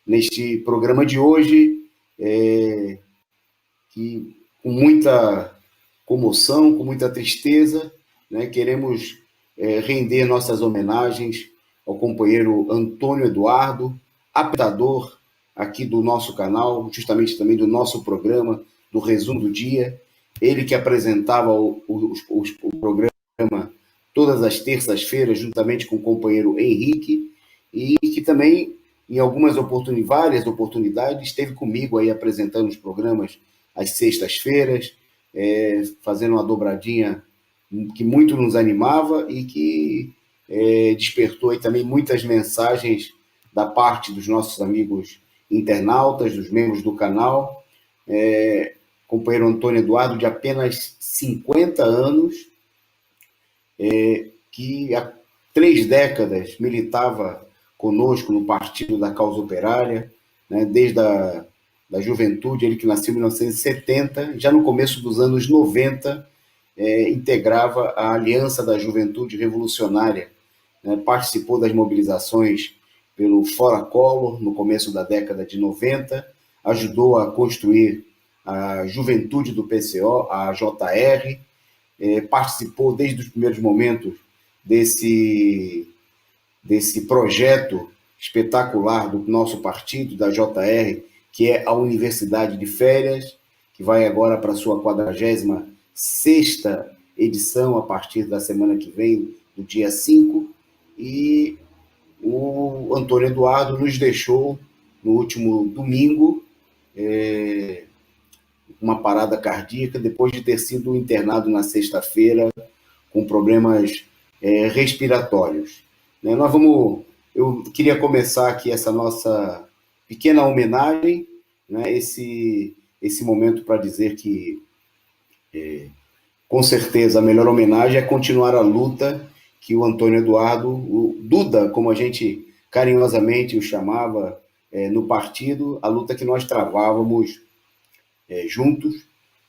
neste programa de hoje, que com muita comoção, com muita tristeza, né, queremos render nossas homenagens ao companheiro Antônio Eduardo, apresentador aqui do nosso canal, justamente também do nosso programa, do Resumo do Dia. Ele que apresentava o programa todas as terças-feiras, juntamente com o companheiro Henrique, e que também, em várias oportunidades, esteve comigo aí apresentando os programas às sextas-feiras, fazendo uma dobradinha que muito nos animava e que despertou aí também muitas mensagens da parte dos nossos amigos internautas, dos membros do canal. Companheiro Antônio Eduardo, de apenas 50 anos, que há 3 décadas militava conosco no Partido da Causa Operária, né, desde da juventude, ele que nasceu em 1970, já no começo dos anos 90, integrava a Aliança da Juventude Revolucionária, né, participou das mobilizações pelo Fora Collor, no começo da década de 90, ajudou a construir a juventude do PCO, a JR, participou desde os primeiros momentos desse projeto espetacular do nosso partido, da JR, que é a Universidade de Férias, que vai agora para a sua 46ª edição, a partir da semana que vem, do dia 5, e o Antônio Eduardo nos deixou no último domingo, uma parada cardíaca, depois de ter sido internado na sexta-feira com problemas respiratórios. Eu queria começar aqui essa nossa pequena homenagem, né, esse momento para dizer que, com certeza, a melhor homenagem é continuar a luta que o Antônio Eduardo, o Duda, como a gente carinhosamente o chamava no partido, a luta que nós travávamos juntos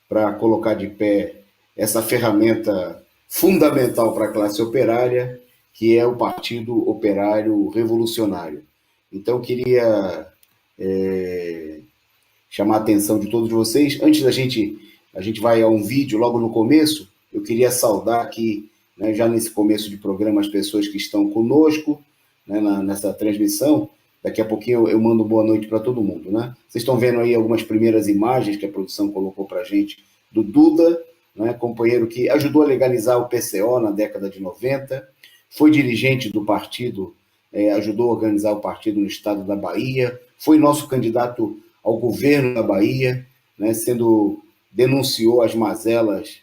para colocar de pé essa ferramenta fundamental para a classe operária, que é o Partido Operário Revolucionário. Então, queria chamar a atenção de todos vocês. Antes a gente vai a um vídeo logo no começo, eu queria saudar aqui, né, já nesse começo de programa, as pessoas que estão conosco, né, nessa transmissão. Daqui a pouquinho eu mando boa noite para todo mundo, né? Vocês estão vendo aí algumas primeiras imagens que a produção colocou para a gente do Duda, né, companheiro que ajudou a legalizar o PCO na década de 90, foi dirigente do partido, ajudou a organizar o partido no estado da Bahia, foi nosso candidato ao governo da Bahia, né, denunciou as mazelas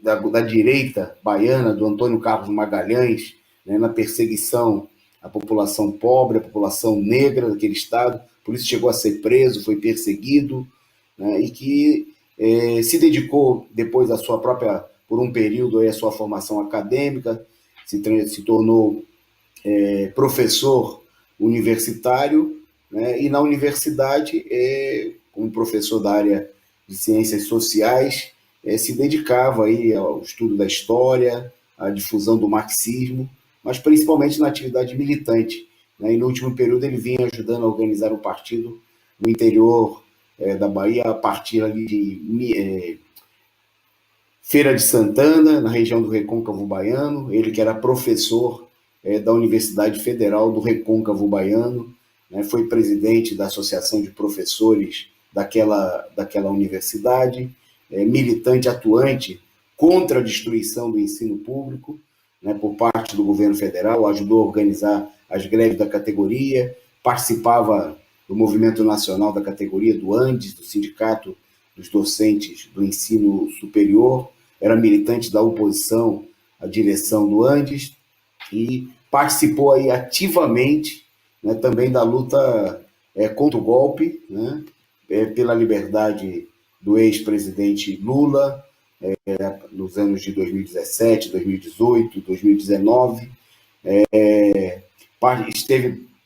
da direita baiana, do Antônio Carlos Magalhães, né, na perseguição à população pobre, à população negra daquele estado, por isso chegou a ser preso, foi perseguido, né, e que se dedicou depois por um período, a sua formação acadêmica, se tornou professor universitário, né, e na universidade, como professor da área de ciências sociais, se dedicava aí ao estudo da história, à difusão do marxismo, mas principalmente na atividade militante, né, e no último período ele vinha ajudando a organizar o partido no interior da Bahia, a partir ali de Feira de Santana, na região do Recôncavo Baiano, ele que era professor da Universidade Federal do Recôncavo Baiano, né, foi presidente da Associação de Professores daquela universidade, militante atuante contra a destruição do ensino público, né, por parte do governo federal, ajudou a organizar as greves da categoria, participava do movimento nacional da categoria, do ANDES, do Sindicato dos Docentes do Ensino Superior, era militante da oposição à direção do ANDES e participou aí ativamente, né, também da luta contra o golpe, né, pela liberdade do ex-presidente Lula, nos anos de 2017, 2018, 2019,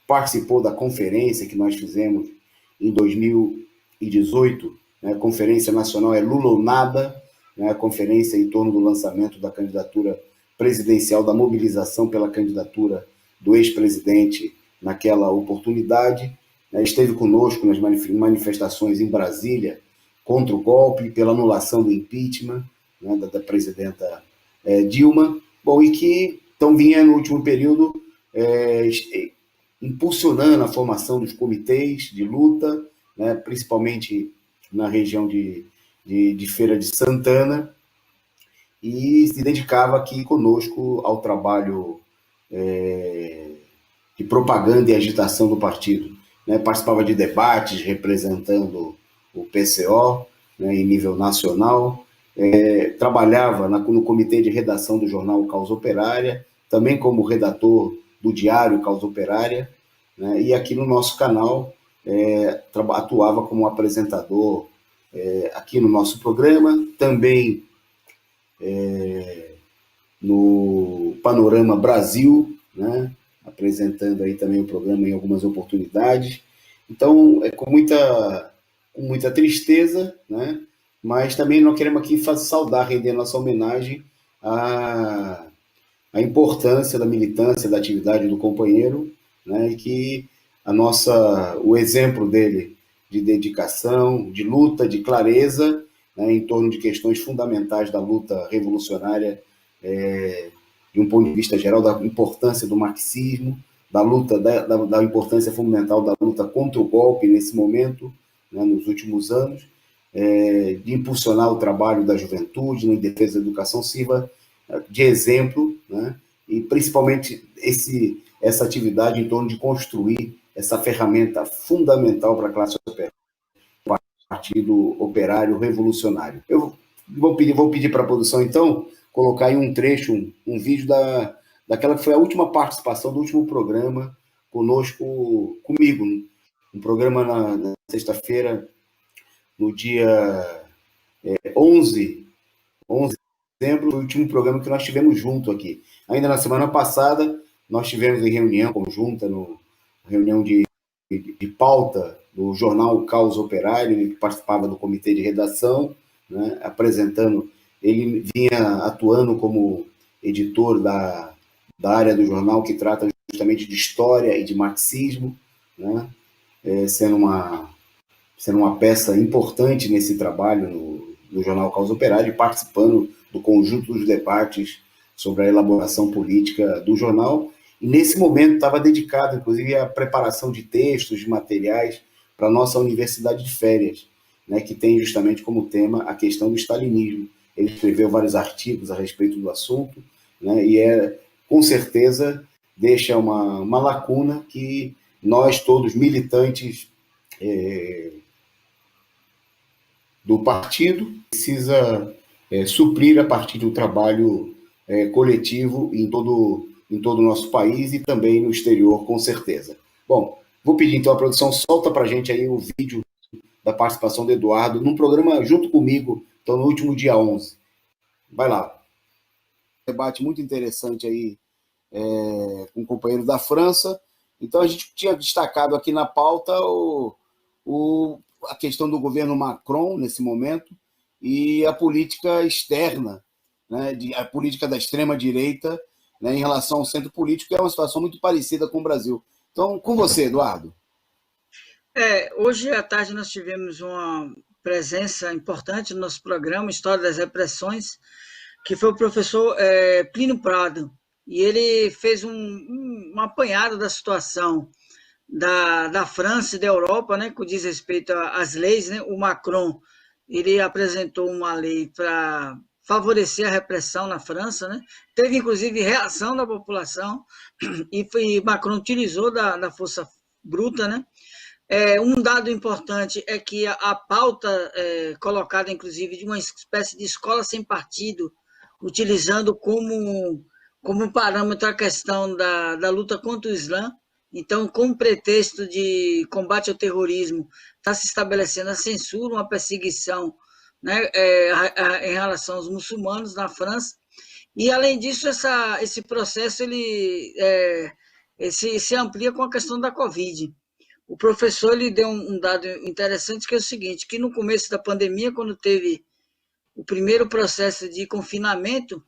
participou da conferência que nós fizemos em 2018, né, a Conferência Nacional Lula ou Nada, né, a conferência em torno do lançamento da candidatura presidencial, da mobilização pela candidatura do ex-presidente naquela oportunidade, né, esteve conosco nas manifestações em Brasília contra o golpe, pela anulação do impeachment, né, da presidenta Dilma, bom, e que então vinha no último período impulsionando a formação dos comitês de luta, né, principalmente na região de Feira de Santana, e se dedicava aqui conosco ao trabalho de propaganda e agitação do partido. Né? Participava de debates representando o PCO, né, em nível nacional, trabalhava no comitê de redação do jornal Causa Operária, também como redator do diário Causa Operária, né, e aqui no nosso canal atuava como apresentador aqui no nosso programa, também no Panorama Brasil, né, apresentando aí também o programa em algumas oportunidades. Então, é com muita tristeza, né, mas também nós queremos aqui saudar, render nossa homenagem à importância da militância, da atividade do companheiro, né, e que o exemplo dele de dedicação, de luta, de clareza, né, em torno de questões fundamentais da luta revolucionária, de um ponto de vista geral, da importância do marxismo, da luta, da importância fundamental da luta contra o golpe nesse momento, né, nos últimos anos, de impulsionar o trabalho da juventude em defesa da educação, sirva de exemplo, né, e principalmente essa atividade em torno de construir essa ferramenta fundamental para a classe operária, o Partido Operário Revolucionário. Eu vou pedir para a produção, então, colocar aí um trecho, um vídeo daquela que foi a última participação do último programa comigo, um programa na sexta-feira, no dia 11 de dezembro, foi o último programa que nós tivemos junto aqui. Ainda na semana passada, nós tivemos em reunião conjunta, reunião de pauta do jornal Caos Operário, ele participava do comitê de redação, né, apresentando, ele vinha atuando como editor da área do jornal que trata justamente de história e de marxismo, né, sendo uma peça importante nesse trabalho no jornal Caos Operário, participando do conjunto dos debates sobre a elaboração política do jornal, e nesse momento estava dedicado, inclusive, à preparação de textos, de materiais para a nossa Universidade de Férias, né, que tem justamente como tema a questão do stalinismo. Ele escreveu vários artigos a respeito do assunto, né, e com certeza deixa uma lacuna que nós todos, militantes do partido, precisa suprir a partir do trabalho coletivo em todo o nosso país e também no exterior, com certeza. Bom, vou pedir então a produção, solta para a gente aí o vídeo da participação do Eduardo num programa junto comigo, então no último dia 11. Vai lá. Um debate muito interessante aí com um companheiro da França. Então a gente tinha destacado aqui na pauta a questão do governo Macron nesse momento e a política externa, né, a política da extrema-direita, né, em relação ao centro político, que é uma situação muito parecida com o Brasil. Então, com você, Eduardo. Hoje à tarde nós tivemos uma presença importante no nosso programa, História das Repressões, que foi o professor Plínio Prado, e ele fez um apanhado da situação da França e da Europa, né, que diz respeito às leis, né? O Macron, ele apresentou uma lei para favorecer a repressão na França, né? Teve, inclusive, reação da população, e Macron utilizou da força bruta, né? Um dado importante é que a pauta colocada, inclusive, de uma espécie de escola sem partido, utilizando como parâmetro a questão da luta contra o Islã. Então, com o pretexto de combate ao terrorismo, está se estabelecendo a censura, uma perseguição, né, em relação aos muçulmanos na França. E, além disso, esse processo se amplia com a questão da Covid. O professor ele deu um dado interessante, que é o seguinte, que no começo da pandemia, quando teve o primeiro processo de confinamento,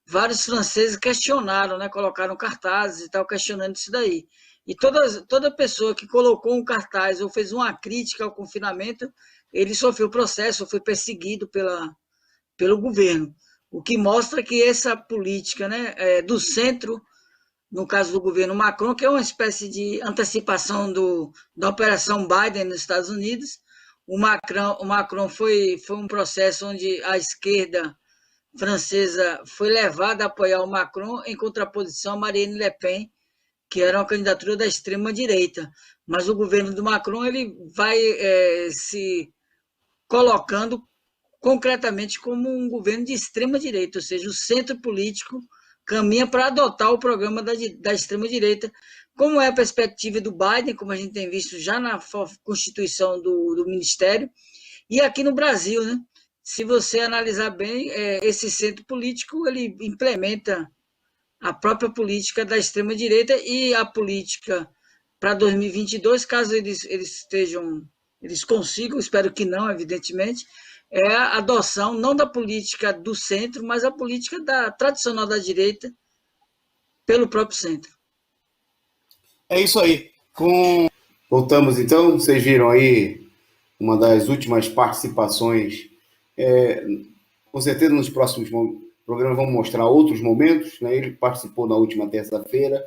vários franceses questionaram, né, colocaram cartazes e tal, questionando isso daí. E toda pessoa que colocou um cartaz ou fez uma crítica ao confinamento, ele sofreu processo, foi perseguido pelo governo. O que mostra que essa política, né, do centro, no caso do governo Macron, que é uma espécie de antecipação da Operação Biden nos Estados Unidos. O Macron foi um processo onde a esquerda francesa foi levada a apoiar o Macron em contraposição a Marine Le Pen, que era uma candidatura da extrema-direita. Mas o governo do Macron ele vai se colocando concretamente como um governo de extrema-direita, ou seja, o centro político caminha para adotar o programa da extrema-direita, como é a perspectiva do Biden, como a gente tem visto já na constituição do Ministério, e aqui no Brasil, né? Se você analisar bem, esse centro político ele implementa a própria política da extrema-direita e a política para 2022, caso eles consigam, espero que não, evidentemente, é a adoção não da política do centro, mas a política tradicional da direita pelo próprio centro. É isso aí. Voltamos então, vocês viram aí uma das últimas participações. Com certeza nos próximos programas vamos mostrar outros momentos, né? Ele participou na última terça-feira.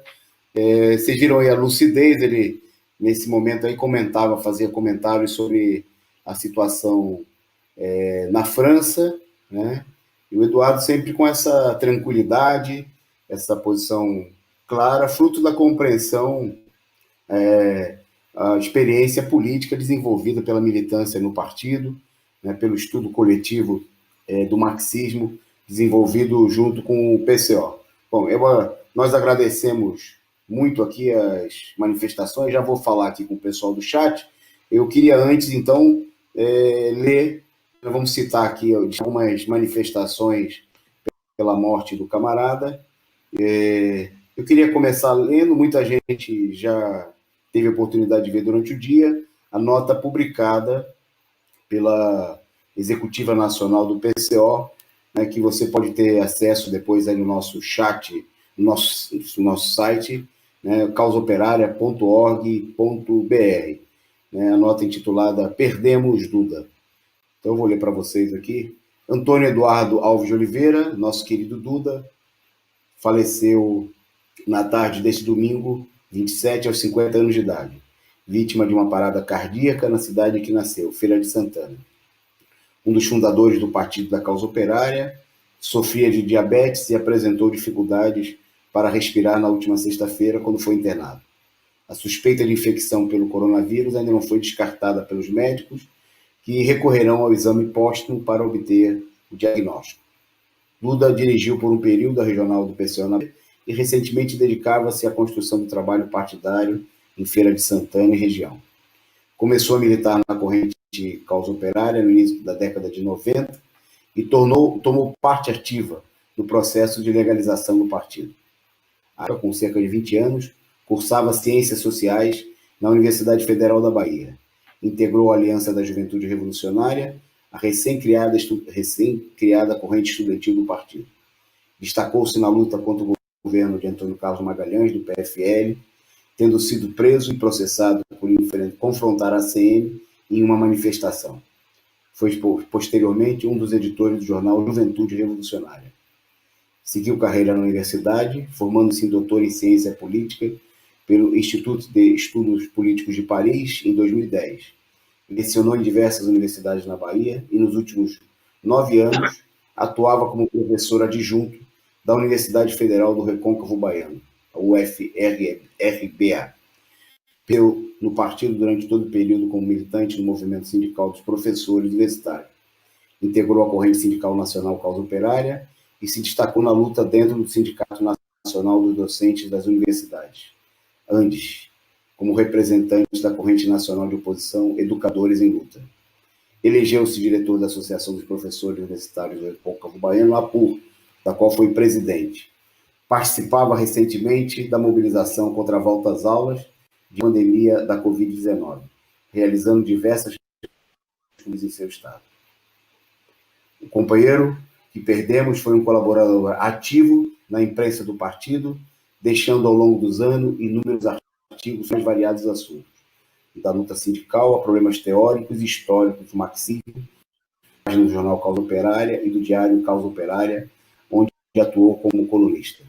Vocês viram aí a lucidez, ele nesse momento aí fazia comentários sobre a situação na França, né? E o Eduardo sempre com essa tranquilidade, essa posição clara, fruto da compreensão, a experiência política desenvolvida pela militância no partido, né, pelo estudo coletivo do marxismo, desenvolvido junto com o PCO. Bom, nós agradecemos muito aqui as manifestações, já vou falar aqui com o pessoal do chat. Eu queria antes, então, ler, vamos citar aqui algumas manifestações pela morte do camarada. Eu queria começar lendo, muita gente já teve a oportunidade de ver durante o dia, a nota publicada pela Executiva Nacional do PCO, né, que você pode ter acesso depois aí no nosso chat, no nosso site, né, causaoperaria.org.br, né, a nota intitulada Perdemos Duda. Então eu vou ler para vocês aqui. Antônio Eduardo Alves de Oliveira, nosso querido Duda, faleceu na tarde deste domingo, 27, aos 50 anos de idade, vítima de uma parada cardíaca na cidade em que nasceu, Feira de Santana. Um dos fundadores do Partido da Causa Operária, sofria de diabetes e apresentou dificuldades para respirar na última sexta-feira, quando foi internado. A suspeita de infecção pelo coronavírus ainda não foi descartada pelos médicos, que recorrerão ao exame póstumo para obter o diagnóstico. Duda dirigiu por um período a regional do PCO na e recentemente dedicava-se à construção do trabalho partidário em Feira de Santana e região. Começou a militar na corrente Causa Operária no início da década de 90 e tomou parte ativa no processo de legalização do partido. Com cerca de 20 anos, cursava Ciências Sociais na Universidade Federal da Bahia. Integrou a Aliança da Juventude Revolucionária, a recém-criada corrente estudantil do partido. Destacou-se na luta contra o governo de Antônio Carlos Magalhães, do PFL, tendo sido preso e processado por confrontar a CM em uma manifestação. Foi, posteriormente, um dos editores do jornal Juventude Revolucionária. Seguiu carreira na universidade, formando-se em doutor em Ciência Política pelo Instituto de Estudos Políticos de Paris, em 2010. Lecionou em diversas universidades na Bahia e, nos últimos 9 anos, atuava como professor adjunto da Universidade Federal do Recôncavo Baiano, a UFRBA. No partido durante todo o período como militante no movimento sindical dos professores universitários. Integrou a corrente sindical nacional Causa Operária e se destacou na luta dentro do Sindicato Nacional dos Docentes das Universidades, ANDES, como representante da corrente nacional de oposição Educadores em Luta. Elegeu-se diretor da Associação dos Professores Universitários do Recôncavo Baiano, APUR, da qual foi presidente. Participava recentemente da mobilização contra a volta às aulas de pandemia da Covid-19, realizando diversas ações em seu estado. O companheiro que perdemos foi um colaborador ativo na imprensa do partido, deixando ao longo dos anos inúmeros artigos artigos sobre variados assuntos, da luta sindical a problemas teóricos e históricos do marxismo, no jornal Causa Operária e do diário Causa Operária, onde atuou como colunista.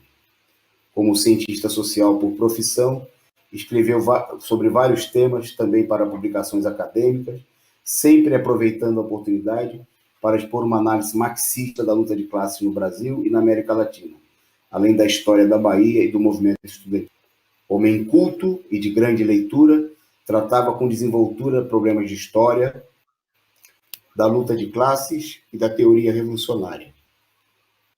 Como cientista social por profissão, escreveu sobre vários temas, também para publicações acadêmicas, sempre aproveitando a oportunidade para expor uma análise marxista da luta de classes no Brasil e na América Latina, além da história da Bahia e do movimento estudantil. Homem culto e de grande leitura, tratava com desenvoltura problemas de história, da luta de classes e da teoria revolucionária.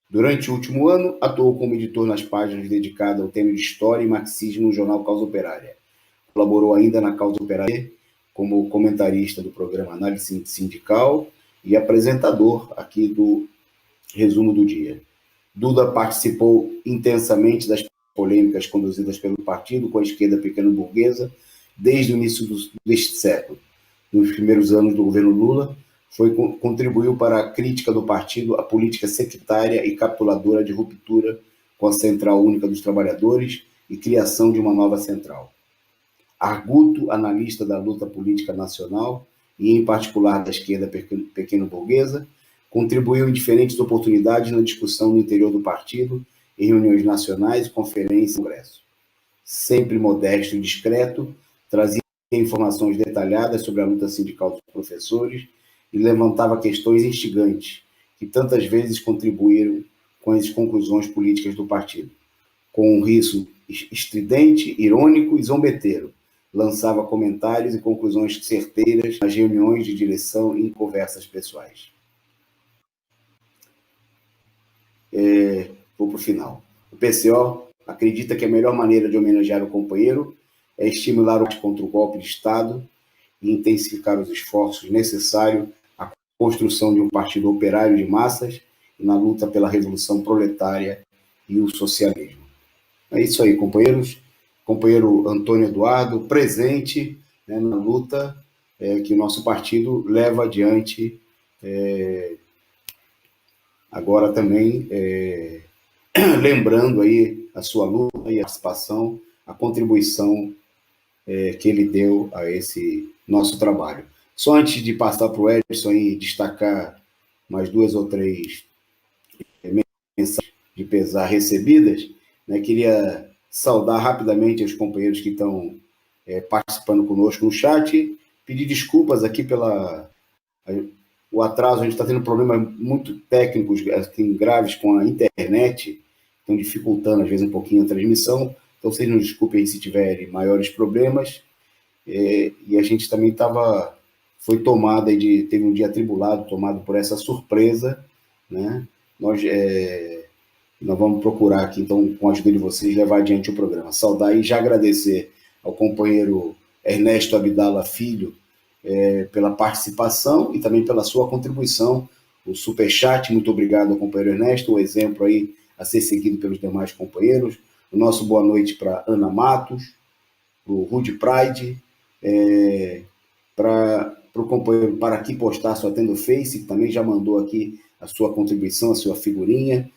Durante o último ano, atuou como editor nas páginas dedicadas ao tema de história e marxismo no jornal Causa Operária. Colaborou ainda na Causa Operária como comentarista do programa Análise Sindical e apresentador aqui do Resumo do Dia. Duda participou intensamente das polêmicas conduzidas pelo partido com a esquerda pequeno-burguesa desde o início deste século. Nos primeiros anos do governo Lula, contribuiu para a crítica do partido à política sectária e capituladora de ruptura com a Central Única dos Trabalhadores e criação de uma nova central. Arguto, analista da luta política nacional e, em particular, da esquerda pequeno-burguesa, contribuiu em diferentes oportunidades na discussão no interior do partido, em reuniões nacionais, conferências e congressos. Sempre modesto e discreto, trazia informações detalhadas sobre a luta sindical dos professores e levantava questões instigantes, que tantas vezes contribuíram com as conclusões políticas do partido. Com um riso estridente, irônico e zombeteiro, lançava comentários e conclusões certeiras nas reuniões de direção e em conversas pessoais. Vou para o final. O PCO acredita que a melhor maneira de homenagear o companheiro é estimular o contra o golpe de Estado e intensificar os esforços necessários à construção de um partido operário de massas e na luta pela revolução proletária e o socialismo. É isso aí, companheiros. Companheiro Antônio Eduardo, presente, né, na luta que o nosso partido leva adiante, agora também lembrando aí a sua luta e a participação, a contribuição que ele deu a esse nosso trabalho. Só antes de passar para o Edson e destacar mais 2 ou 3 mensagens de pesar recebidas, né, queria saudar rapidamente os companheiros que estão participando conosco no chat, pedir desculpas aqui o atraso. A gente está tendo problemas muito técnicos, assim, graves com a internet, estão dificultando às vezes um pouquinho a transmissão, então vocês nos desculpem se tiverem maiores problemas, e a gente também foi teve um dia atribulado, tomado por essa surpresa, né? Nós vamos procurar aqui, então, com a ajuda de vocês, levar adiante o programa. Saudar e já agradecer ao companheiro Ernesto Abdala Filho pela participação e também pela sua contribuição, o superchat. Muito obrigado ao companheiro Ernesto, um exemplo aí a ser seguido pelos demais companheiros. O nosso boa noite para Ana Matos, para o Rude Pride, para o companheiro Para Aqui Postar Só Tendo Face, que também já mandou aqui a sua contribuição, a sua figurinha.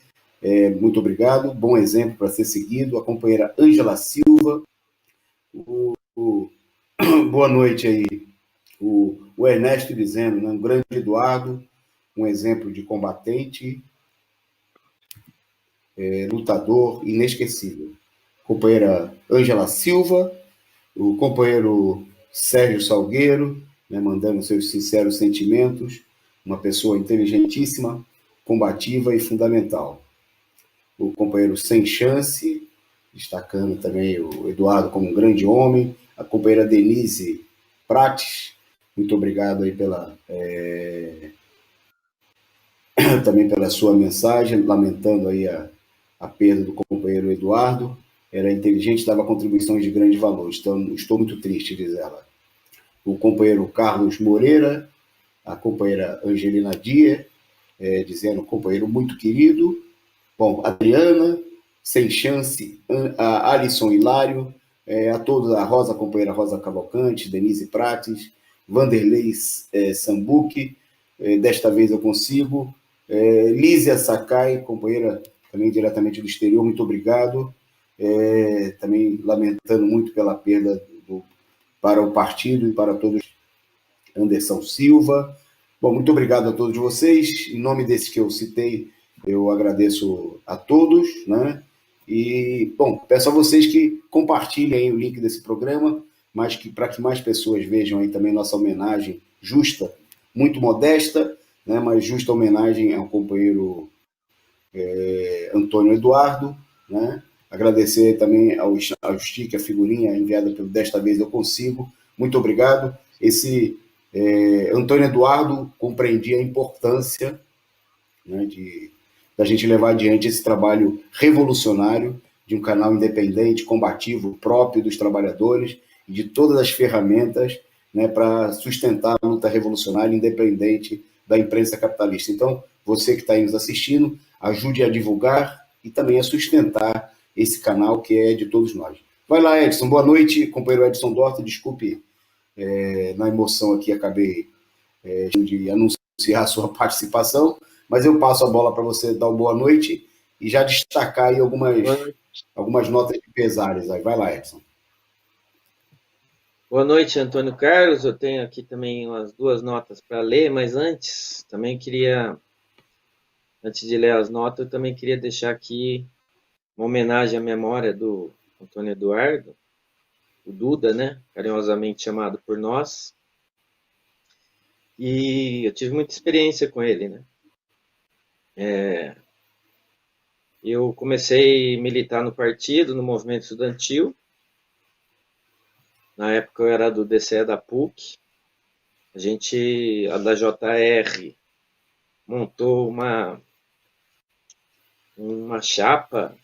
Muito obrigado, bom exemplo para ser seguido. A companheira Ângela Silva, boa noite aí, o Ernesto dizendo, né, um grande Eduardo, um exemplo de combatente, lutador inesquecível. Companheira Ângela Silva, o companheiro Sérgio Salgueiro, né, mandando seus sinceros sentimentos, uma pessoa inteligentíssima, combativa e fundamental. O companheiro Sem Chance, destacando também o Eduardo como um grande homem. A companheira Denise Prates, muito obrigado aí também pela sua mensagem, lamentando aí a perda do companheiro Eduardo. Era inteligente, dava contribuições de grande valor. Estou muito triste, diz ela. O companheiro Carlos Moreira, a companheira Angelina Dia, dizendo, companheiro muito querido. Bom, Adriana, Sem Chance, a Alisson Hilário, a todos, a companheira Rosa Cavalcante, Denise Prates, Vanderlei Sambuque, desta vez eu consigo, Lízia Sakai, companheira também diretamente do exterior, muito obrigado. também lamentando muito pela perda para o partido e para todos. Anderson Silva. Bom, muito obrigado a todos vocês. Em nome desses que eu citei, eu agradeço a todos, né? E, bom, peço a vocês que compartilhem aí o link desse programa, mas que para que mais pessoas vejam aí também nossa homenagem justa, muito modesta, né? Mas justa homenagem ao companheiro Antônio Eduardo, né? Agradecer também ao stick, a figurinha enviada pelo Desta Vez Eu Consigo. Muito obrigado. Antônio Eduardo compreendia a importância, né, da gente levar adiante esse trabalho revolucionário de um canal independente, combativo, próprio dos trabalhadores e de todas as ferramentas, né, para sustentar a luta revolucionária independente da imprensa capitalista. Então, você que está aí nos assistindo, ajude a divulgar e também a sustentar esse canal que é de todos nós. Vai lá, Edson. Boa noite, companheiro Edson Dorta. Desculpe, na emoção aqui, acabei de anunciar a sua participação, mas eu passo a bola para você dar uma boa noite e já destacar aí algumas notas de pesares. Aí. Vai lá, Edson. Boa noite, Antônio Carlos. Eu tenho aqui também umas 2 notas para ler, mas antes de ler as notas, eu também queria deixar aqui uma homenagem à memória do Antônio Eduardo, o Duda, né? Carinhosamente chamado por nós. E eu tive muita experiência com ele, né? Eu comecei a militar no partido, no movimento estudantil. Na época eu era do DCE da PUC. A da JR, montou uma chapa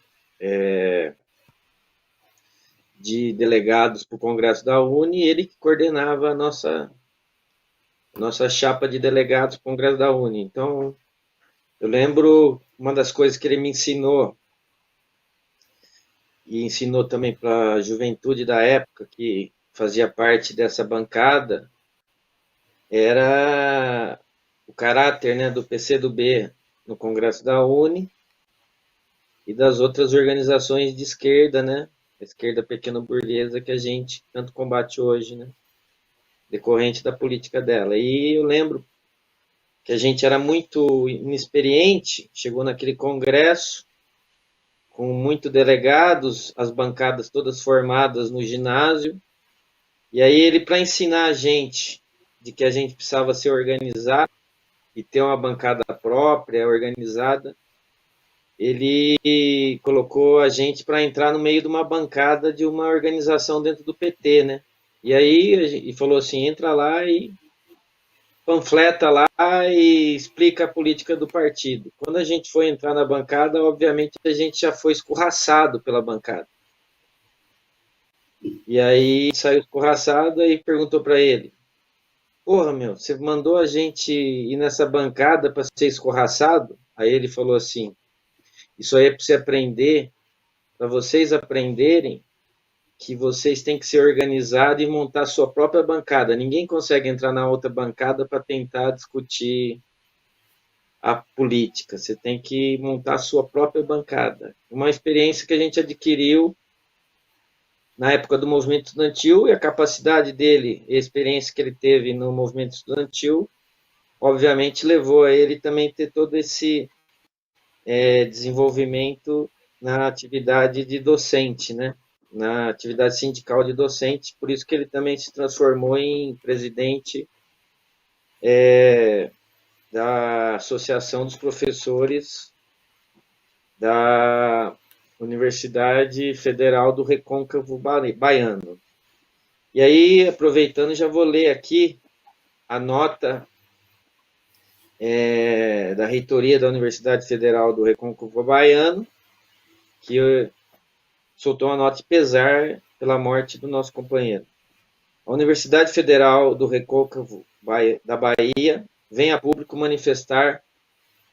de delegados para o Congresso da Uni, e ele que coordenava a nossa chapa de delegados para o Congresso da Uni. Então, eu lembro uma das coisas que ele me ensinou, e ensinou também para a juventude da época, que fazia parte dessa bancada, era o caráter, né, do PCdoB no Congresso da Uni e das outras organizações de esquerda, né, a esquerda pequeno-burguesa que a gente tanto combate hoje, né, decorrente da política dela. E eu lembro que a gente era muito inexperiente, chegou naquele congresso com muitos delegados, as bancadas todas formadas no ginásio, e aí ele, para ensinar a gente de que a gente precisava se organizar e ter uma bancada própria, organizada, ele colocou a gente para entrar no meio de uma bancada de uma organização dentro do PT, né? E aí ele falou assim, entra lá e panfleta lá e explica a política do partido. Quando a gente foi entrar na bancada, obviamente a gente já foi escorraçado pela bancada. E aí saiu escorraçado e perguntou para ele, porra, meu, você mandou a gente ir nessa bancada para ser escorraçado? Aí ele falou assim, isso aí é para você aprender, para vocês aprenderem que vocês têm que ser organizados e montar sua própria bancada. Ninguém consegue entrar na outra bancada para tentar discutir a política. Você tem que montar sua própria bancada. Uma experiência que a gente adquiriu na época do movimento estudantil, e a capacidade dele, a experiência que ele teve no movimento estudantil, obviamente levou a ele também ter todo esse desenvolvimento na atividade de docente, né? Na atividade sindical de docente, por isso que ele também se transformou em presidente da Associação dos Professores da Universidade Federal do Recôncavo Baiano. E aí, aproveitando, já vou ler aqui a nota da reitoria da Universidade Federal do Recôncavo Baiano, que soltou uma nota de pesar pela morte do nosso companheiro. A Universidade Federal do Recôncavo da Bahia vem a público manifestar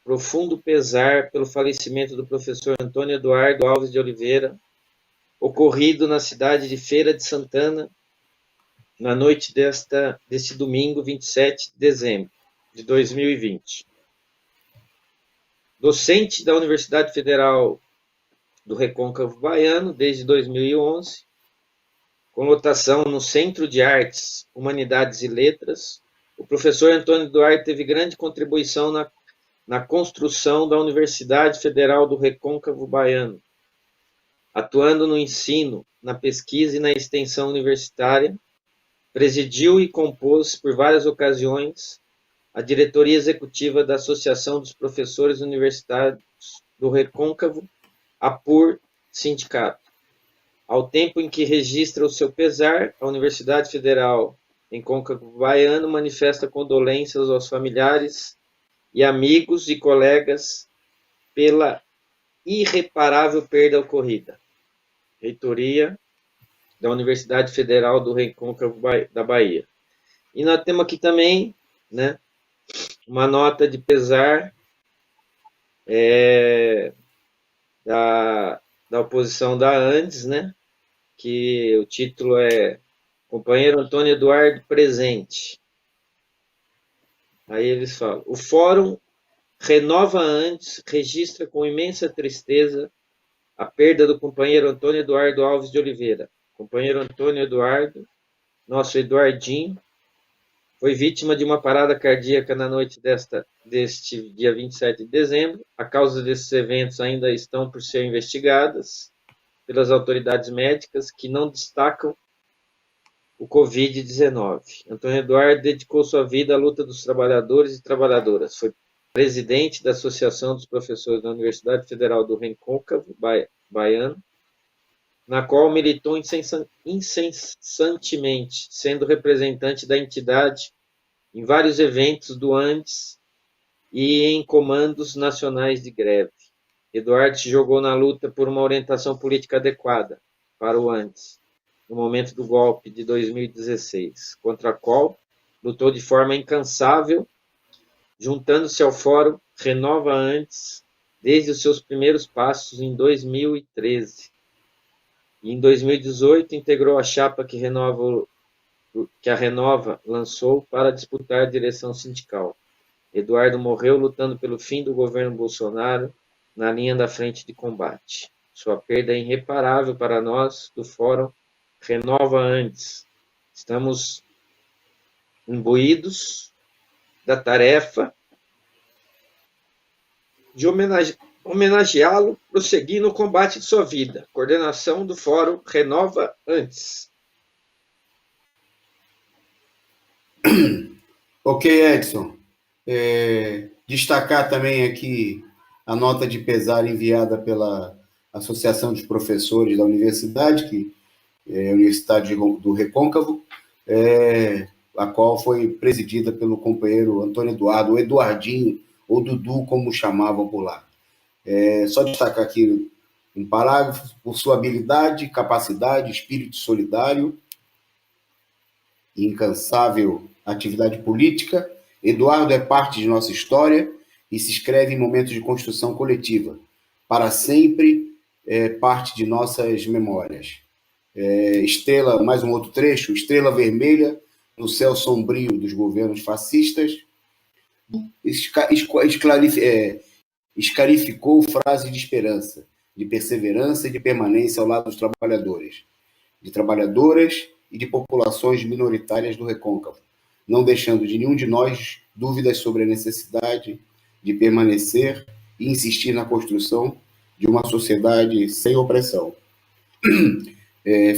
profundo pesar pelo falecimento do professor Antônio Eduardo Alves de Oliveira, ocorrido na cidade de Feira de Santana, na noite deste domingo, 27 de dezembro de 2020. Docente da Universidade Federal do Recôncavo Baiano desde 2011, com lotação no Centro de Artes, Humanidades e Letras. O professor Antônio Duarte teve grande contribuição na construção da Universidade Federal do Recôncavo Baiano, atuando no ensino, na pesquisa e na extensão universitária. Presidiu e compôs, por várias ocasiões, a diretoria executiva da Associação dos Professores Universitários do Recôncavo, APUR Sindicato. Ao tempo em que registra o seu pesar, a Universidade Federal Recôncavo Baiano manifesta condolências aos familiares e amigos e colegas pela irreparável perda ocorrida. Reitoria da Universidade Federal do Recôncavo da Bahia. E nós temos aqui também, né, uma nota de pesar da oposição da Andes, né, que o título é Companheiro Antônio Eduardo presente. Aí eles falam: o Fórum renova Andes, registra com imensa tristeza a perda do companheiro Antônio Eduardo Alves de Oliveira. Companheiro Antônio Eduardo, nosso Eduardinho, foi vítima de uma parada cardíaca na noite deste dia 27 de dezembro. A causa desses eventos ainda estão por ser investigadas pelas autoridades médicas, que não destacam o Covid-19. Antônio Eduardo dedicou sua vida à luta dos trabalhadores e trabalhadoras. Foi presidente da Associação dos Professores da Universidade Federal do Recôncavo Baiano, na qual militou incessantemente, sendo representante da entidade em vários eventos do Andes e em comandos nacionais de greve. Eduardo se jogou na luta por uma orientação política adequada para o Andes, no momento do golpe de 2016, contra a qual lutou de forma incansável, juntando-se ao Fórum Renova Andes desde os seus primeiros passos em 2013. E em 2018 integrou a chapa que a Renova lançou para disputar a direção sindical. Eduardo morreu lutando pelo fim do governo Bolsonaro na linha da frente de combate. Sua perda é irreparável para nós do Fórum Renova Andes. Estamos imbuídos da tarefa de homenageá-lo, prosseguir no combate de sua vida. Coordenação do Fórum Renova Andes. Ok, Edson. Destacar também aqui a nota de pesar enviada pela Associação dos Professores da Universidade, que é a Universidade do Recôncavo, a qual foi presidida pelo companheiro Antônio Eduardo, ou Eduardinho, ou Dudu, como chamavam por lá. Só destacar aqui um parágrafo: por sua habilidade, capacidade, espírito solidário e incansável atividade política, Eduardo é parte de nossa história e se escreve em momentos de construção coletiva. Para sempre parte de nossas memórias. Estrela, mais um outro trecho: estrela vermelha no céu sombrio dos governos fascistas, escarificou frase de esperança, de perseverança e de permanência ao lado dos trabalhadores, de trabalhadoras e de populações minoritárias do Recôncavo, não deixando de nenhum de nós dúvidas sobre a necessidade de permanecer e insistir na construção de uma sociedade sem opressão.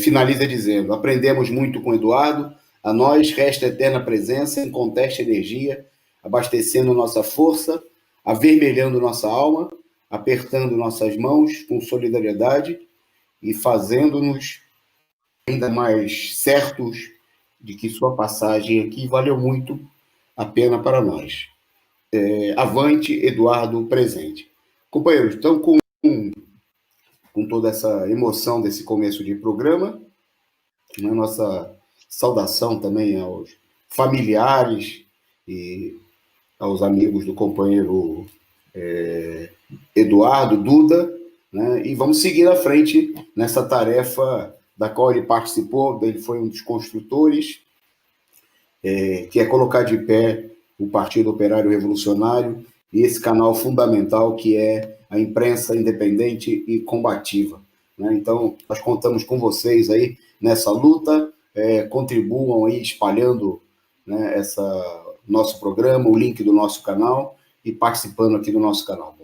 Finaliza dizendo: aprendemos muito com Eduardo, a nós resta eterna presença, inconteste energia, abastecendo nossa força, avermelhando nossa alma, apertando nossas mãos com solidariedade e fazendo-nos ainda mais certos de que sua passagem aqui valeu muito a pena para nós. Avante, Eduardo presente. Companheiros, então, com toda essa emoção desse começo de programa, a nossa saudação também aos familiares e aos amigos do companheiro Eduardo Duda, né? E vamos seguir à frente nessa tarefa da qual ele participou, ele foi um dos construtores, que é colocar de pé o Partido Operário Revolucionário e esse canal fundamental que é a imprensa independente e combativa, né? Então, nós contamos com vocês aí nessa luta, contribuam aí espalhando, né, nosso programa, o link do nosso canal e participando aqui do nosso canal.